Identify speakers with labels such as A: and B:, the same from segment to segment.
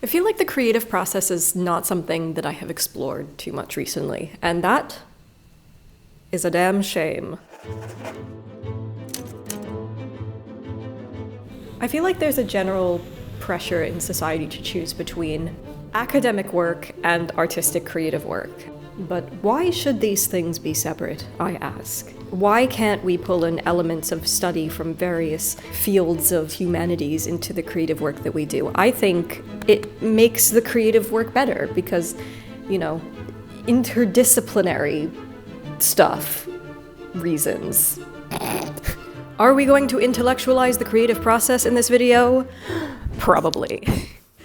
A: I feel like the creative process is not something that I have explored too much recently, and that is a damn shame. I feel like there's a general pressure in society to choose between academic work and artistic creative work. But why should these things be separate, I ask? Why can't we pull in elements of study from various fields of humanities into the creative work that we do? I think it makes the creative work better because, interdisciplinary stuff reasons. Are we going to intellectualize the creative process in this video? Probably.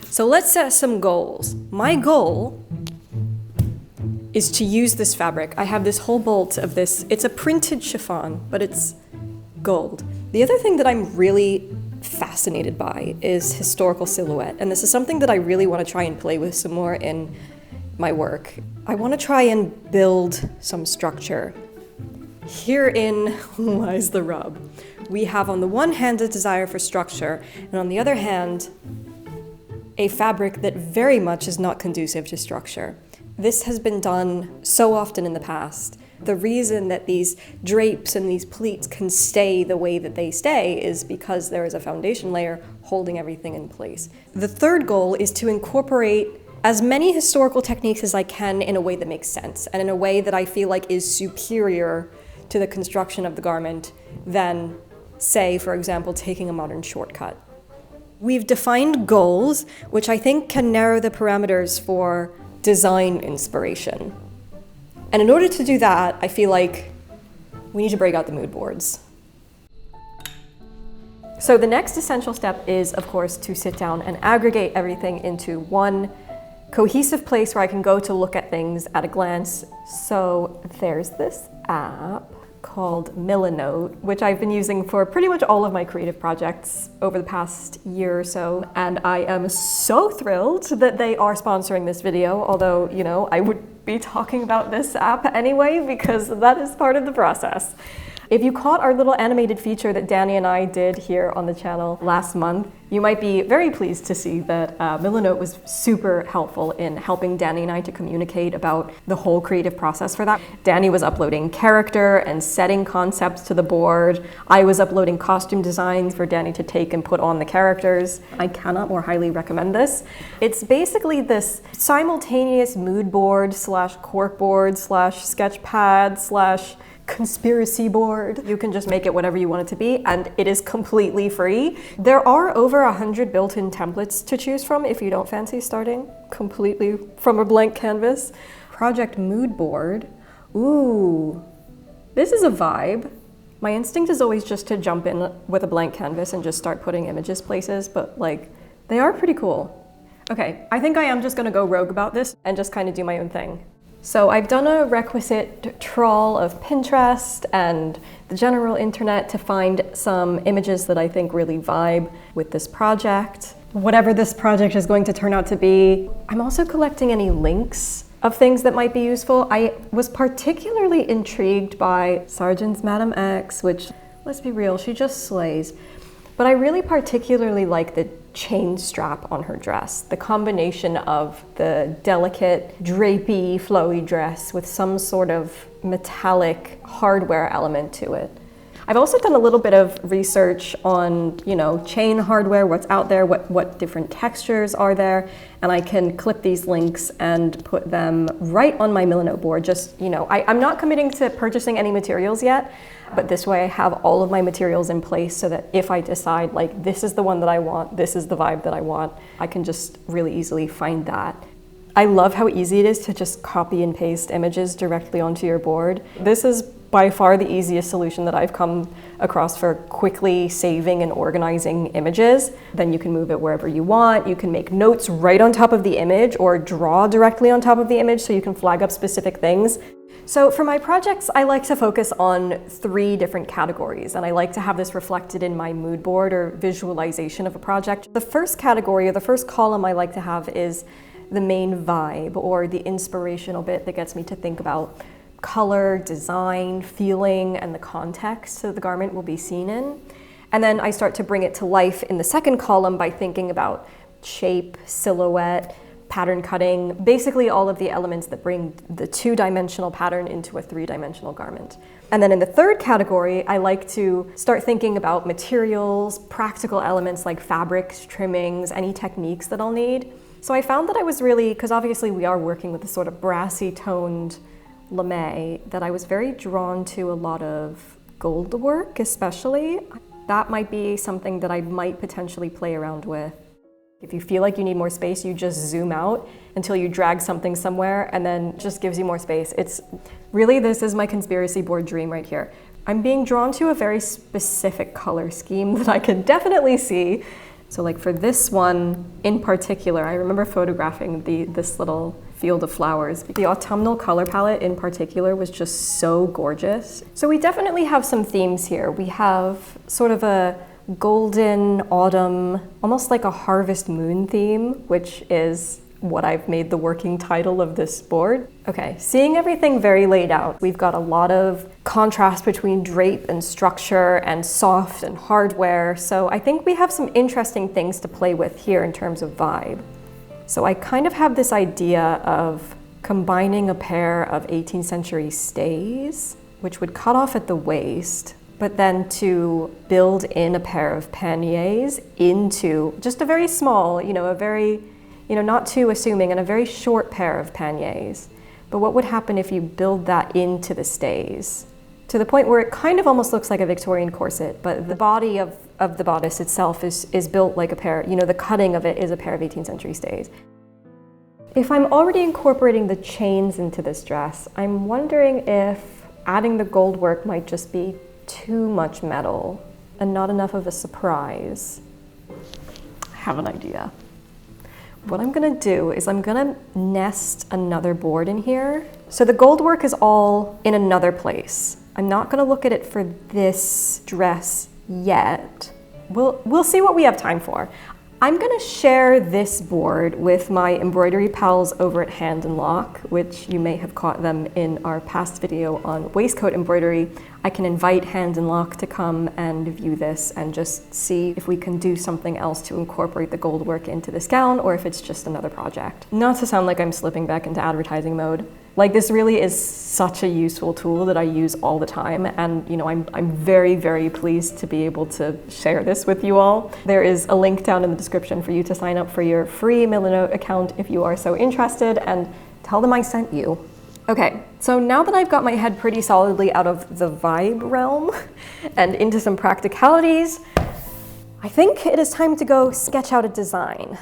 A: So let's set some goals. My goal is to use this fabric. I have this whole bolt of this. It's a printed chiffon, but it's gold. The other thing that I'm really fascinated by is historical silhouette, and this is something that I really want to try and play with some more in my work. I want to try and build some structure. Herein lies the rub. We have on the one hand a desire for structure, and on the other hand, a fabric that very much is not conducive to structure. This has been done so often in the past. The reason that these drapes and these pleats can stay the way that they stay is because there is a foundation layer holding everything in place. The third goal is to incorporate as many historical techniques as I can in a way that makes sense and in a way that I feel like is superior to the construction of the garment than, say, for example, taking a modern shortcut. We've defined goals, which I think can narrow the parameters for design inspiration. And in order to do that, I feel like we need to break out the mood boards. So the next essential step is, of course, to sit down and aggregate everything into one cohesive place where I can go to look at things at a glance. So there's this app called Milanote, which I've been using for pretty much all of my creative projects over the past year or so. And I am so thrilled that they are sponsoring this video, although, I would be talking about this app anyway, because that is part of the process. If you caught our little animated feature that Danny and I did here on the channel last month, you might be very pleased to see that Milanote was super helpful in helping Danny and I to communicate about the whole creative process for that. Danny was uploading character and setting concepts to the board. I was uploading costume designs for Danny to take and put on the characters. I cannot more highly recommend this. It's basically this simultaneous mood board / cork board / sketch pad / conspiracy board. You can just make it whatever you want it to be, and it is completely free. There are over 100 built-in templates to choose from if you don't fancy starting completely from a blank canvas. Project Moodboard. Ooh, this is a vibe. My instinct is always just to jump in with a blank canvas and just start putting images places, but they are pretty cool. Okay, I think I am just gonna go rogue about this and just kind of do my own thing. So I've done a requisite trawl of Pinterest and the general internet to find some images that I think really vibe with this project. Whatever this project is going to turn out to be. I'm also collecting any links of things that might be useful. I was particularly intrigued by Sargent's Madame X, which, let's be real, she just slays. But I really particularly like the chain strap on her dress. The combination of the delicate, drapey, flowy dress with some sort of metallic hardware element to it. I've also done a little bit of research on, chain hardware, what's out there, what different textures are there, and I can clip these links and put them right on my Milanote board. I'm not committing to purchasing any materials yet, but this way I have all of my materials in place so that if I decide, this is the one that I want, this is the vibe that I want, I can just really easily find that. I love how easy it is to just copy and paste images directly onto your board. This is by far the easiest solution that I've come across for quickly saving and organizing images. Then you can move it wherever you want. You can make notes right on top of the image or draw directly on top of the image so you can flag up specific things. So for my projects, I like to focus on 3 different categories, and I like to have this reflected in my mood board or visualization of a project. The first category, or the first column I like to have, is the main vibe, or the inspirational bit that gets me to think about color, design, feeling, and the context that the garment will be seen in. And then I start to bring it to life in the second column by thinking about shape, silhouette, pattern cutting, basically all of the elements that bring the two-dimensional pattern into a three-dimensional garment. And then in the third category, I like to start thinking about materials, practical elements like fabrics, trimmings, any techniques that I'll need. So I found that I was really, because obviously we are working with a sort of brassy toned lame, that I was very drawn to a lot of gold work especially. That might be something that I might potentially play around with. If you feel like you need more space, you just zoom out until you drag something somewhere and then just gives you more space. It's really, this is my conspiracy board dream right here. I'm being drawn to a very specific color scheme that I can definitely see. So like for this one in particular, I remember photographing this little field of flowers. The autumnal color palette in particular was just so gorgeous. So we definitely have some themes here. We have sort of a golden autumn, almost like a harvest moon theme, which is what I've made the working title of this board. Okay, seeing everything very laid out, we've got a lot of contrast between drape and structure and soft and hardware, so I think we have some interesting things to play with here in terms of vibe. So I kind of have this idea of combining a pair of 18th century stays, which would cut off at the waist, but then to build in a pair of panniers into just a very small, not too assuming, and a very short pair of panniers. But what would happen if you build that into the stays? To the point where it kind of almost looks like a Victorian corset, but the body of the bodice itself is built like a pair, the cutting of it is a pair of 18th century stays. If I'm already incorporating the chains into this dress, I'm wondering if adding the gold work might just be too much metal and not enough of a surprise. I have an idea. What I'm gonna do is I'm gonna nest another board in here. So the gold work is all in another place. I'm not gonna look at it for this dress yet. We'll see what we have time for. I'm gonna share this board with my embroidery pals over at Hand and Lock, which you may have caught them in our past video on waistcoat embroidery. I can invite Hand and Lock to come and view this and just see if we can do something else to incorporate the gold work into this gown, or if it's just another project. Not to sound like I'm slipping back into advertising mode. Like, this really is such a useful tool that I use all the time, and I'm very, very pleased to be able to share this with you all. There is a link down in the description for you to sign up for your free Milanote account if you are so interested, and tell them I sent you. Okay, so now that I've got my head pretty solidly out of the vibe realm and into some practicalities, I think it is time to go sketch out a design.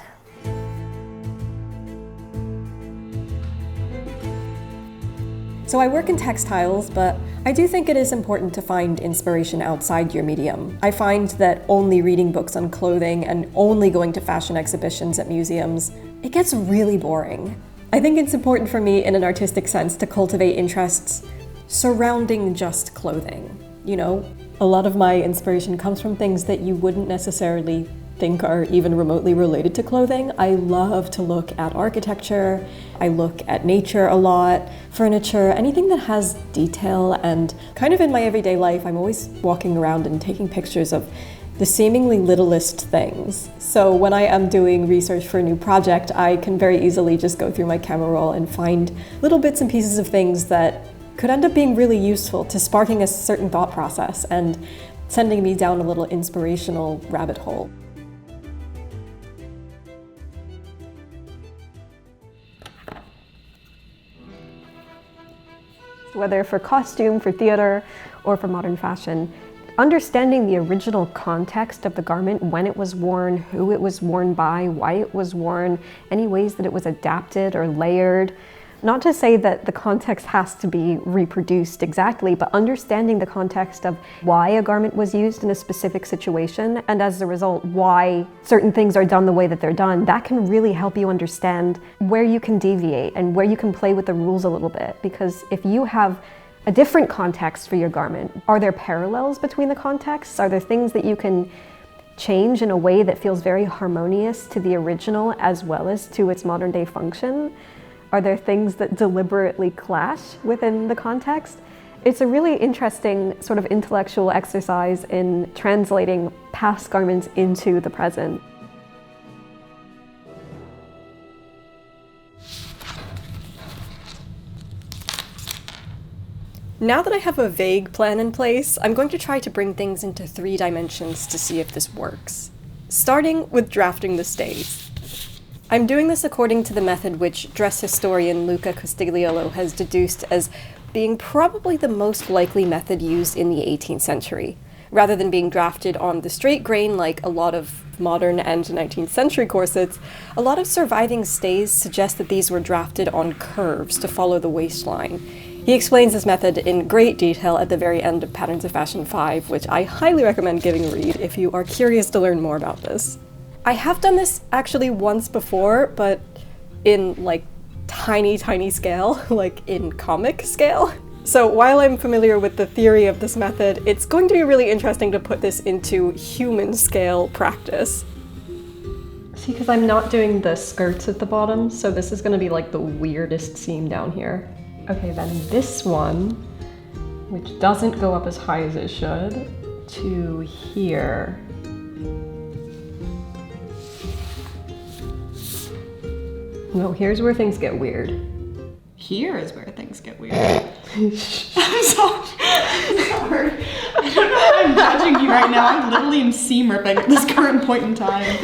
A: So I work in textiles, but I do think it is important to find inspiration outside your medium. I find that only reading books on clothing and only going to fashion exhibitions at museums, it gets really boring. I think it's important for me in an artistic sense to cultivate interests surrounding just clothing. A lot of my inspiration comes from things that you wouldn't necessarily think are even remotely related to clothing. I love to look at architecture. I look at nature a lot, furniture, anything that has detail, and kind of in my everyday life, I'm always walking around and taking pictures of the seemingly littlest things. So when I am doing research for a new project, I can very easily just go through my camera roll and find little bits and pieces of things that could end up being really useful to sparking a certain thought process and sending me down a little inspirational rabbit hole. Whether for costume, for theater, or for modern fashion, understanding the original context of the garment, when it was worn, who it was worn by, why it was worn, any ways that it was adapted or layered. Not to say that the context has to be reproduced exactly, but understanding the context of why a garment was used in a specific situation, and as a result, why certain things are done the way that they're done, that can really help you understand where you can deviate and where you can play with the rules a little bit. Because if you have a different context for your garment, are there parallels between the contexts? Are there things that you can change in a way that feels very harmonious to the original as well as to its modern day function? Are there things that deliberately clash within the context? It's a really interesting sort of intellectual exercise in translating past garments into the present. Now that I have a vague plan in place, I'm going to try to bring things into 3 dimensions to see if this works. Starting with drafting the stays. I'm doing this according to the method which dress historian Luca Costigliolo has deduced as being probably the most likely method used in the 18th century. Rather than being drafted on the straight grain like a lot of modern and 19th century corsets, a lot of surviving stays suggest that these were drafted on curves to follow the waistline. He explains this method in great detail at the very end of Patterns of Fashion 5, which I highly recommend giving a read if you are curious to learn more about this. I have done this actually once before, but in like tiny scale, like in comic scale. So while I'm familiar with the theory of this method, it's going to be really interesting to put this into human scale practice. See, because I'm not doing the skirts at the bottom, so this is going to be like the weirdest seam down here. Okay, then this one, which doesn't go up as high as it should, to here. No, here's where things get weird.
B: Here is where things get weird. I'm sorry. Sorry. I don't know how I'm judging you right now. I literally am seam ripping at this current point in time.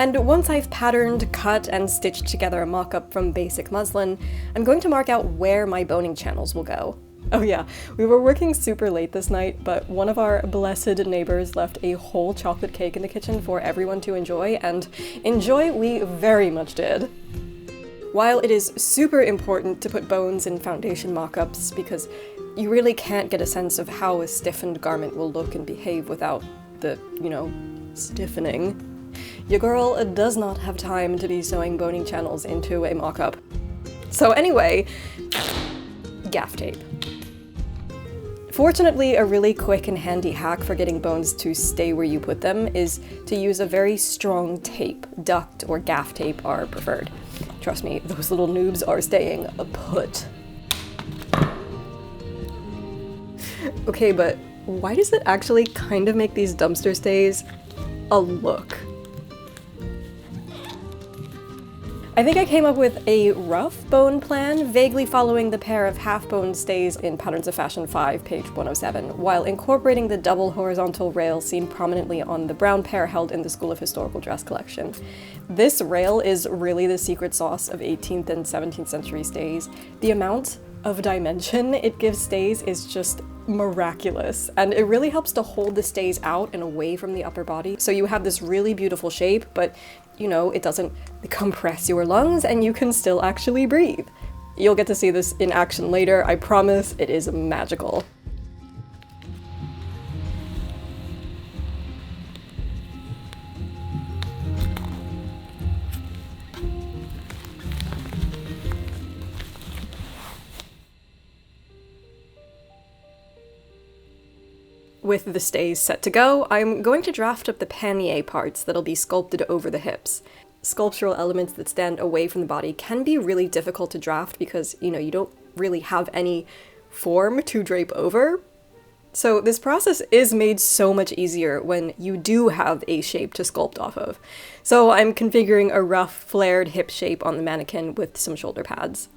A: And once I've patterned, cut, and stitched together a mock-up from basic muslin, I'm going to mark out where my boning channels will go. Oh yeah, we were working super late this night, but one of our blessed neighbors left a whole chocolate cake in the kitchen for everyone to enjoy, and enjoy we very much did. While it is super important to put bones in foundation mock-ups because you really can't get a sense of how a stiffened garment will look and behave without the, stiffening, your girl does not have time to be sewing boning channels into a mock-up. So anyway, gaff tape. Fortunately, a really quick and handy hack for getting bones to stay where you put them is to use a very strong tape. Duct or gaff tape are preferred. Trust me, those little noobs are staying put. Okay, but why does it actually kind of make these dumpster stays a look? I think I came up with a rough bone plan, vaguely following the pair of half-bone stays in Patterns of Fashion 5, page 107, while incorporating the double horizontal rail seen prominently on the brown pair held in the School of Historical Dress collection. This rail is really the secret sauce of 18th and 17th century stays. The amount of dimension it gives stays is just miraculous, and it really helps to hold the stays out and away from the upper body, so you have this really beautiful shape, but it doesn't compress your lungs and you can still actually breathe. You'll get to see this in action later, I promise. It is magical. With the stays set to go, I'm going to draft up the pannier parts that'll be sculpted over the hips. Sculptural elements that stand away from the body can be really difficult to draft because, you don't really have any form to drape over. So this process is made so much easier when you do have a shape to sculpt off of. So I'm configuring a rough, flared hip shape on the mannequin with some shoulder pads.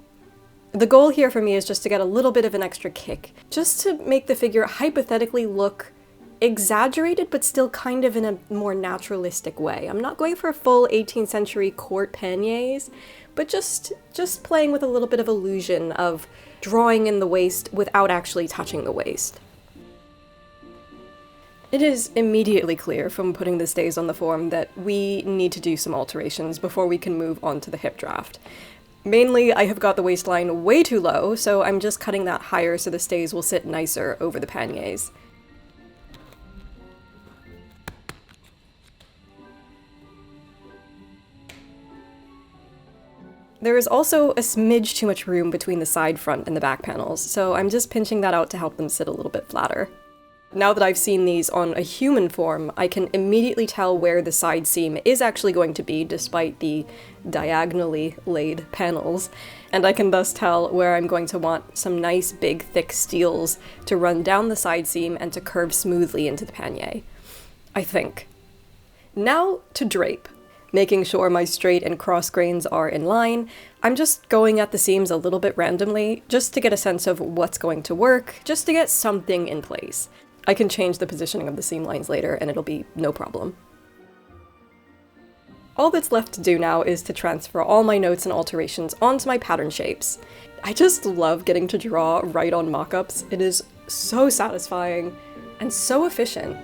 A: The goal here for me is just to get a little bit of an extra kick, just to make the figure hypothetically look exaggerated, but still kind of in a more naturalistic way. I'm not going for full 18th century court panniers, but just playing with a little bit of illusion of drawing in the waist without actually touching the waist. It is immediately clear from putting the stays on the form that we need to do some alterations before we can move on to the hip draft. Mainly, I have got the waistline way too low, so I'm just cutting that higher so the stays will sit nicer over the panniers. There is also a smidge too much room between the side front and the back panels, so I'm just pinching that out to help them sit a little bit flatter. Now that I've seen these on a human form, I can immediately tell where the side seam is actually going to be, despite the diagonally laid panels, and I can thus tell where I'm going to want some nice big thick steels to run down the side seam and to curve smoothly into the pannier. I think. Now to drape. Making sure my straight and cross grains are in line. I'm just going at the seams a little bit randomly, just to get a sense of what's going to work, just to get something in place. I can change the positioning of the seam lines later and it'll be no problem. All that's left to do now is to transfer all my notes and alterations onto my pattern shapes. I just love getting to draw right on mockups. It is so satisfying and so efficient.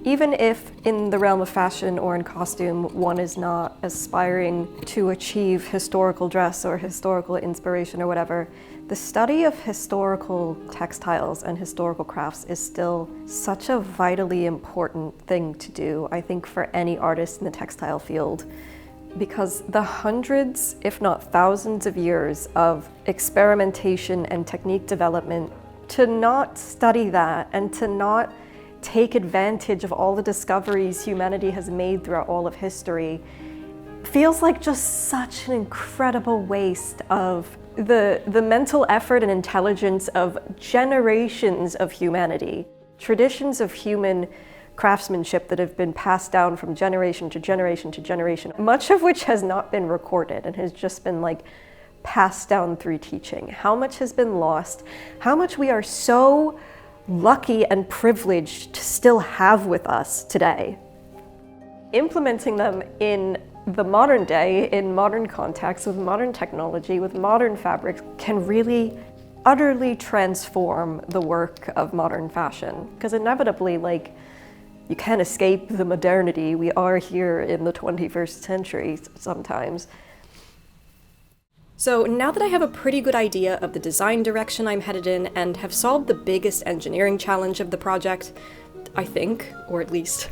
A: Even if in the realm of fashion or in costume, one is not aspiring to achieve historical dress or historical inspiration or whatever, the study of historical textiles and historical crafts is still such a vitally important thing to do, I think, for any artist in the textile field. Because the hundreds, if not thousands of years of experimentation and technique development, to not study that and to not take advantage of all the discoveries humanity has made throughout all of history feels like just such an incredible waste of the mental effort and intelligence of generations of humanity. Traditions of human craftsmanship that have been passed down from generation to generation to generation, much of which has not been recorded and has just been like passed down through teaching. How much has been lost, how much we are so lucky and privileged to still have with us today. Implementing them in the modern day, in modern contexts, with modern technology, with modern fabrics, can really utterly transform the work of modern fashion. Because inevitably, like, you can't escape the modernity. We are here in the 21st century sometimes. So now that I have a pretty good idea of the design direction I'm headed in and have solved the biggest engineering challenge of the project, I think, or at least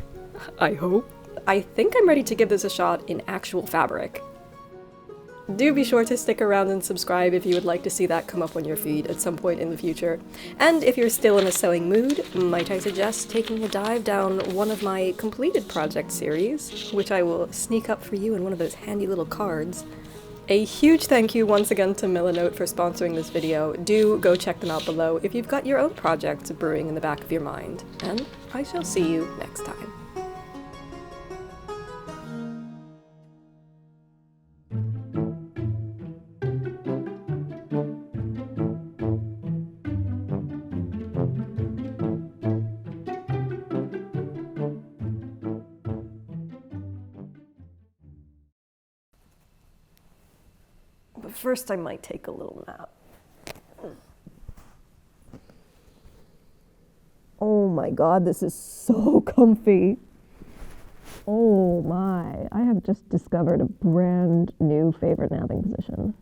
A: I hope, I think I'm ready to give this a shot in actual fabric. Do be sure to stick around and subscribe if you would like to see that come up on your feed at some point in the future. And if you're still in a sewing mood, might I suggest taking a dive down one of my completed project series, which I will sneak up for you in one of those handy little cards. A huge thank you once again to Milanote for sponsoring this video. Do go check them out below if you've got your own projects brewing in the back of your mind. And I shall see you next time. But first I might take a little nap. Oh my god, this is so comfy. Oh my, I have just discovered a brand new favorite napping position.